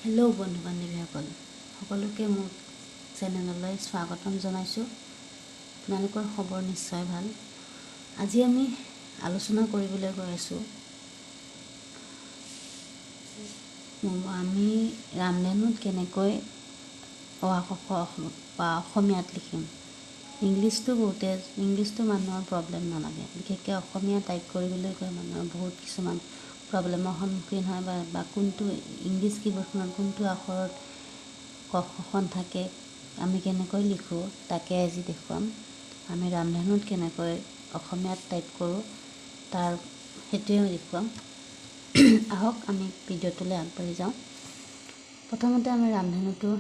Hello' বন্ধু বান্ধৱীসকল সকলোকে মোৰ চেনেললৈ স্বাগতম জনাইছোঁ। আপোনালোকৰ খবৰ নিশ্চয় ভাল। আজি আমি আলোচনা কৰিবলৈ গৈ আছোঁ আমি ৰামধেনুত কেনেকৈ অ আ ক খ বা অসমীয়াত লিখিম। ইংলিছটো মানুহৰ প্ৰব্লেম নালাগে, বিশেষকৈ অসমীয়া টাইপ কৰিবলৈ গৈ মানুহৰ বহুত কিছুমান প্ৰব্লেমৰ সন্মুখীন হয় বা কোনটো ইংলিছ কীবৰ্ডখনত কোনটো আখৰত ক খখন থাকে আমি কেনেকৈ লিখোঁ তাকে আজি দেখুৱাম। আমি ৰামধেনুত কেনেকৈ অসমীয়াত টাইপ কৰোঁ তাৰ সেইটোৱে দেখুৱাম। আহক আমি ভিডিঅ'টোলৈ আগবাঢ়ি যাওঁ। প্ৰথমতে আমি ৰামধেনুটো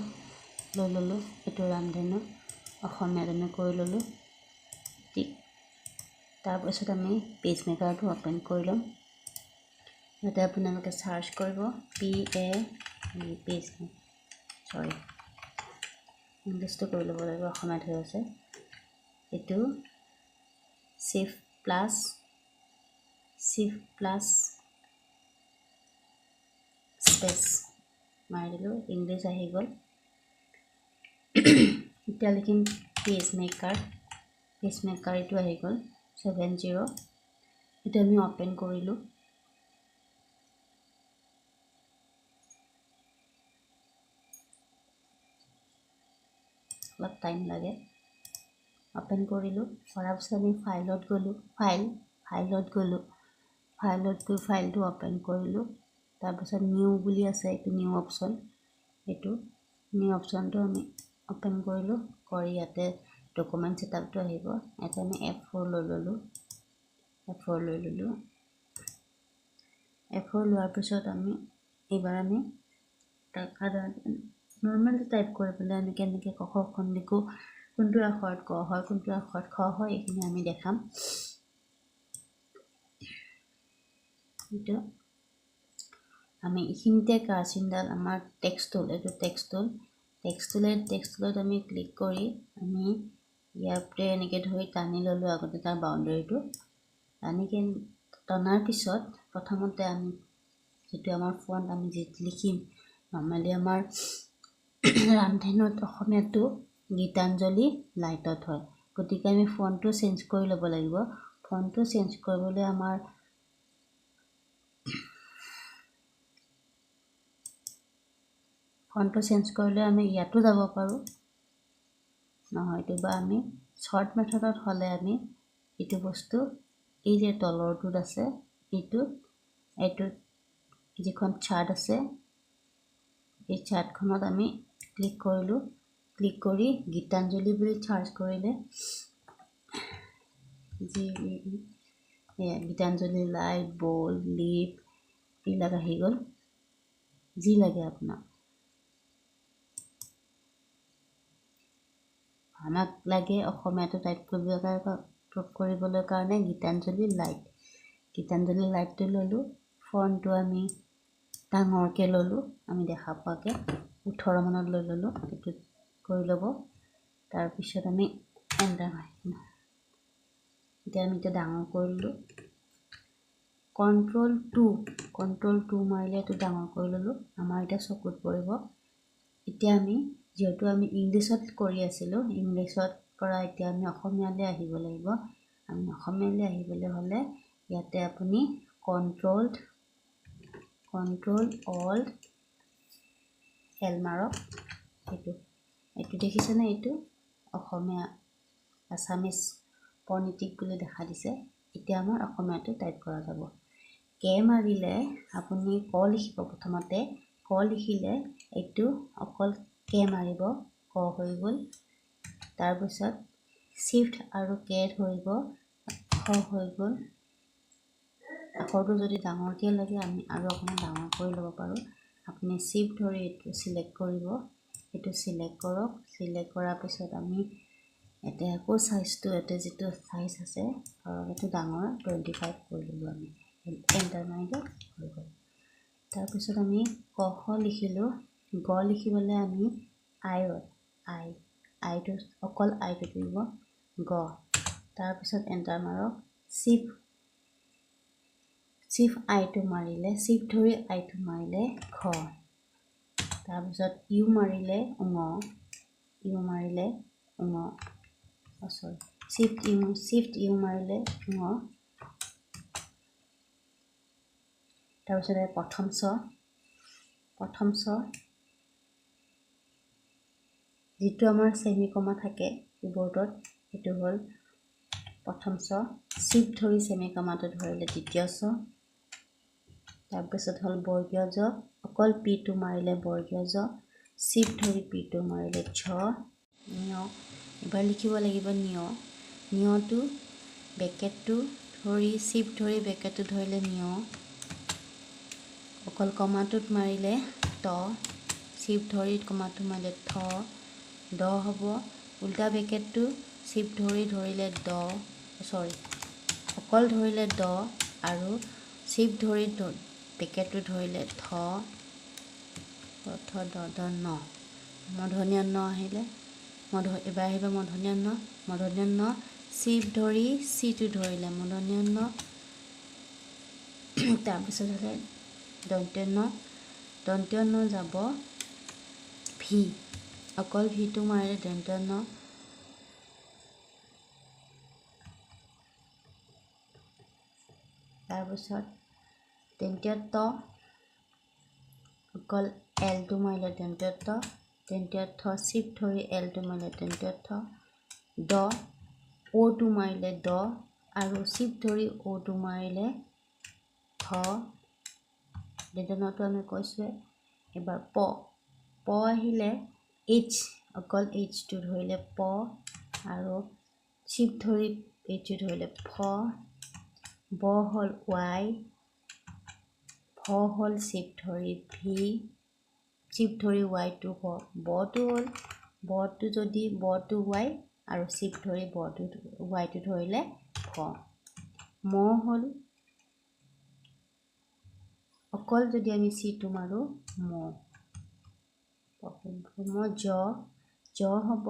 লৈ ল'লোঁ। এইটো ৰামধেনু অসমীয়াত আমি কৰি ল'লোঁ। ঠিক তাৰপিছত আমি পেজ মেকাৰটো অ'পেন কৰি ল'ম। ইয়াতে আপোনালোকে চাৰ্চ কৰিব ইংলিছটো কৰি ল'ব লাগিব, অসমীয়াত হৈ আছে। এইটো চিফ্ট প্লাছ স্পেচ মাৰি দিলোঁ, ইংলিছ আহি গ'ল। এতিয়া লিখিম পেজ মেকাৰ এইটো আহি গ'ল 70। এইটো আমি অ'পেন কৰিলোঁ। অলপ টাইম লাগে। অ'পেন কৰিলোঁ, কৰাৰ পিছত আমি ফাইলত গ'লোঁ। ফাইলত গৈ ফাইলটো অ'পেন কৰিলোঁ। তাৰপিছত নিউ বুলি আছে, এইটো নিউ অপশ্যন। এইটো নিউ অপশ্যনটো আমি অ'পেন কৰিলোঁ। কৰি ইয়াতে ডকুমেণ্ট ছেটআপটো আহিব। ইয়াতে আমি F4 লৈ ল'লোঁ। F4 লোৱাৰ পিছত এইবাৰ আমি নৰ্মেল টাইপ কৰিবলৈ আমি কেনেকৈ ক খখন লিখোঁ, কোনটো আখৰত ক হয় কোনটো আখৰত খ হয় এইখিনি আমি দেখাম। এইটো আমি এইখিনিতে কাৰ্চিনডাল আমাৰ টেক্সটুল, এইটো টেক্সটুলত আমি ক্লিক কৰি আমি ইয়াতে এনেকৈ ধৰি টানি ল'লোঁ। আগতে তাৰ বাউণ্ডেৰীটো টনাৰ পিছত প্ৰথমতে আমি যিটো আমাৰ ফণ্ট আমি যিটো লিখিম, নৰ্মেলি আমাৰ ৰামধেনুত অসমীয়াটো গীতাঞ্জলি লাইটত হয়। গতিকে আমি ফণ্টটো চেঞ্জ কৰি ল'ব লাগিব। ফণ্টটো চেঞ্জ কৰিবলৈ আমাৰ আমি ইয়াতো যাব পাৰোঁ, নহয়তো বা আমি শ্বৰ্ট মেথডত হ'লে আমি এইটো বস্তু এই যে তলৰটোত আছে এইটোত যিখন চাৰ্ট আছে এই চাৰ্টখনত আমি ক্লিক কৰিলোঁ। ক্লিক কৰি গীতাঞ্জলি বুলি চাৰ্চ কৰিলে গীতাঞ্জলি লাইট, বল্ড, লিপ এইবিলাক আহি গ'ল। যি লাগে আমাক লাগে অসমীয়াটো টাইপ কৰিবলৈ কাৰণে গীতাঞ্জলি লাইটটো ল'লোঁ। ফণ্টটো আমি ডাঙৰকৈ ল'লোঁ, আমি দেখা পোৱাকৈ 18 মানত লৈ ল'লোঁ। এইটো কৰি ল'ব। তাৰপিছত আমি এণ্টাৰ মাৰিম। এতিয়া আমি ডাঙৰ কৰি ল'লোঁ। কণ্ট্ৰল 2 মাৰিলে এইটো ডাঙৰ কৰি ল'লোঁ। আমাৰ এতিয়া চকুত পৰিব। এতিয়া যিহেতু আমি ইংলিছত কৰি আছিলোঁ, ইংলিছত পৰা এতিয়া আমি অসমীয়ালৈ আহিব লাগিব। আমি অসমীয়ালৈ আহিবলৈ হ'লে ইয়াতে আপুনি কণ্ট্ৰল অল্ট এল মাৰক। এইটো দেখিছেনে? এইটো অসমীয়া আছামিজ ফনেটিক বুলি দেখা দিছে। এতিয়া আমাৰ অসমীয়াটো টাইপ কৰা যাব। কে মাৰিলে আপুনি ক লিখিব। প্ৰথমতে ক লিখিলে এইটো অকল কে মাৰিব, ক হৈ গ'ল। তাৰপিছত চিফ্ট আৰু কে ধৰিব, খ হৈ গ'ল। আখৰটো যদি ডাঙৰকৈ লাগে আমি আৰু অকণমান ডাঙৰ কৰি ল'ব পাৰোঁ। আপুনি চিফ্ট ধৰি এইটো চিলেক্ট কৰিব। এইটো চিলেক্ট কৰক। চিলেক্ট কৰাৰ পিছত আমি ইয়াতে আকৌ চাইজটো ইয়াতে যিটো চাইজ আছে এইটো ডাঙৰ 25 কৰি ল'লোঁ। আমি এণ্টাৰ মাৰিলে হৈ গ'ল। তাৰপিছত আমি ক খ লিখিলোঁ। গ লিখিবলৈ আমি আইটো অকল আইটো দিব গ। তাৰপিছত এণ্টাৰ মাৰক। চিফ্ট ধৰি আইটো মাৰিলে খ। তাৰপিছত ইউ মাৰিলে উঙ সৰি শিফ্ট ইউ মাৰিলে উঙ তাৰপিছত প্ৰথম চ যিটো আমাৰ সেমিকমা থাকে কিবৰ্ডত সেইটো হ'ল প্ৰথম চ শিফ্ট ধৰি সেমিকমাটো ধৰিলে দ্বিতীয় চ তাৰপিছত হ'ল বৰ্গীয় জ অকল পিটো মাৰিলে বৰ্গীয় জ শিফ্ট ধৰি পিটো মাৰিলে ঝ নিয় এবাৰ লিখিব লাগিব নিয়টো বেকেটটো ধৰি শিফ্ট ধৰি বেকেটটো ধৰিলে নিয় অকল কমাটোত মাৰিলে ত শিফ্ট ধৰি কমাটো মাৰিলে থ দ হ'ব উল্টা বেকেটটো শিফ্ট ধৰিলে অকল ধৰিলে দ আৰু শিফ্ট ধৰি বেকেটটো ধৰিলে থ দ ন মূৰ্ধন্য ন আহিলে এবাৰ আহিব মূৰ্ধন্য ন শিফ্ট ধৰি চিটো ধৰিলে মূৰ্ধন্য ন তাৰপিছত হ'লে দন্ত্য ন যাব ভি অকল ভিটো মাৰিলে দন্ত্য ন তাৰপিছত দন্ত্য ত অকল এলটো মাৰিলে দন্ত্য থ শিফ্ট ধৰি এলটো মাৰিলে দন্ত্য থ দ অ'টো মাৰিলে দ আৰু শিফ্ট ধৰি অ'টো মাৰিলে থ নটো আমি কৈছোৱে এবাৰ প আহিলে এইচ অকল এইচটো ধৰিলে প আৰু শিফ্ট ধৰি এইচটো ধৰিলে ফ ব হ'ল ৱাই ভ হ'ল শিফ্ট ধৰি ভি শিফ্ট ধৰি ৱাইটো বটো হ'ল বটো ৱাই আৰু শিফ্ট ধৰি ৱাইটো ধৰিলে ফ ম হ'ল অকল যদি আমি চিটো মাৰো জ হ'ব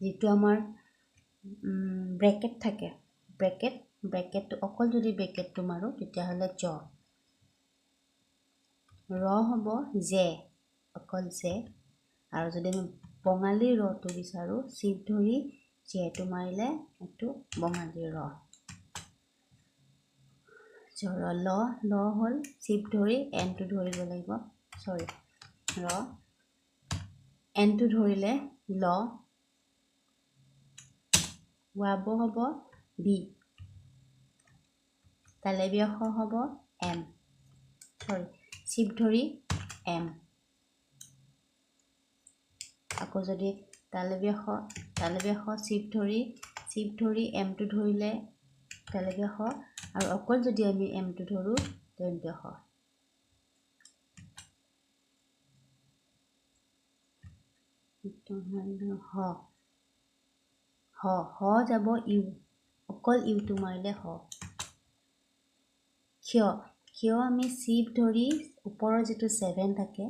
যিটো আমাৰ ব্ৰেকেট থাকে ব্ৰেকেটটো অকল যদি ব্ৰেকেটটো মাৰো তেতিয়াহ'লে জ ৰ হ'ব জে অকল জে আৰু যদি আমি বঙালী ৰটো বিচাৰো শিফ্ট ধৰি জেটো মাৰিলে এইটো বঙালী ৰ ল হ'ল শিফ্ট ধৰি এনটো ধৰিব লাগিব ৰ এনটো ধৰিলে ল ৱাব হ'ব বি তালব্য খ হ'ব এম শিফ্ট ধৰি এম আকৌ যদি তালব্য খ শিফ্ট ধৰি এমটো ধৰিলে তালব্য খ আৰু অকল যদি আমি এমটো ধৰো দন্ত্য খ হ যাব ইউ অকল ইউটো মাৰিলে হ ক্ষয় আমি শিফ্ট ধৰি ওপৰৰ যিটো 7 থাকে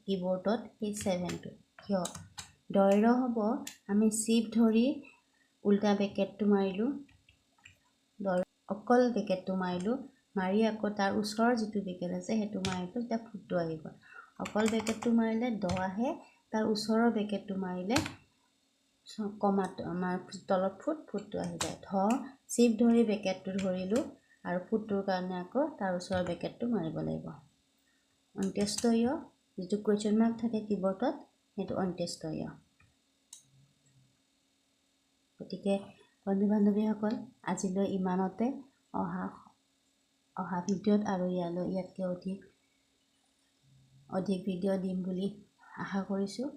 কিবৰ্ডত সেই 7টো ক্ষয় দৈৰ হ'ব আমি শিফ্ট ধৰি উল্টা বেকেটটো মাৰিলো অকল বেকেটটো মাৰি আকৌ তাৰ ওচৰৰ যিটো বেকেট আছে সেইটো মাৰিলো তেতিয়া ফুটটো আহিব অকল বেকেটটো মাৰিলে দ আহে তাৰ ওচৰৰ বেকেটটো মাৰিলে কমাটো আমাৰ তলত ফুটটো আহি যায় ধ শিফ্ট ধৰি বেকেটটো ধৰিলো আৰু ফুটটোৰ কাৰণে আকৌ তাৰ ওচৰৰ বেকেটটো মাৰিব লাগিব অন্ত্যেষ্টয় যিটো কুৱেশ্যন মাৰ্ক থাকে কিবৰ্ডত সেইটো অন্ত্যেষ্টয় গতিকে বন্ধু বান্ধৱীসকল আজিলৈ ইমানতে অহা ভিডিঅ'ত আৰু ইয়াতকৈ অধিক ভিডিঅ' দিম বুলি আশা কৰিছোঁ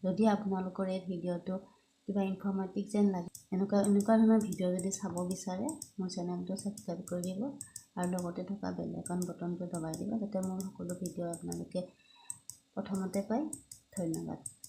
যদি আপোনালোকৰ এই ভিডিঅ'টো কিবা ইনফৰ্মেটিভ যেন লাগে এনেকুৱা ধৰণৰ ভিডিঅ' যদি চাব বিচাৰে মোৰ চেনেলটো ছাবস্ক্ৰাইব কৰি দিব আৰু লগতে থকা বেল আইকন বটনটো দবাই দিব যাতে মোৰ সকলো ভিডিঅ' আপোনালোকে প্ৰথমতে পায় ধন্যবাদ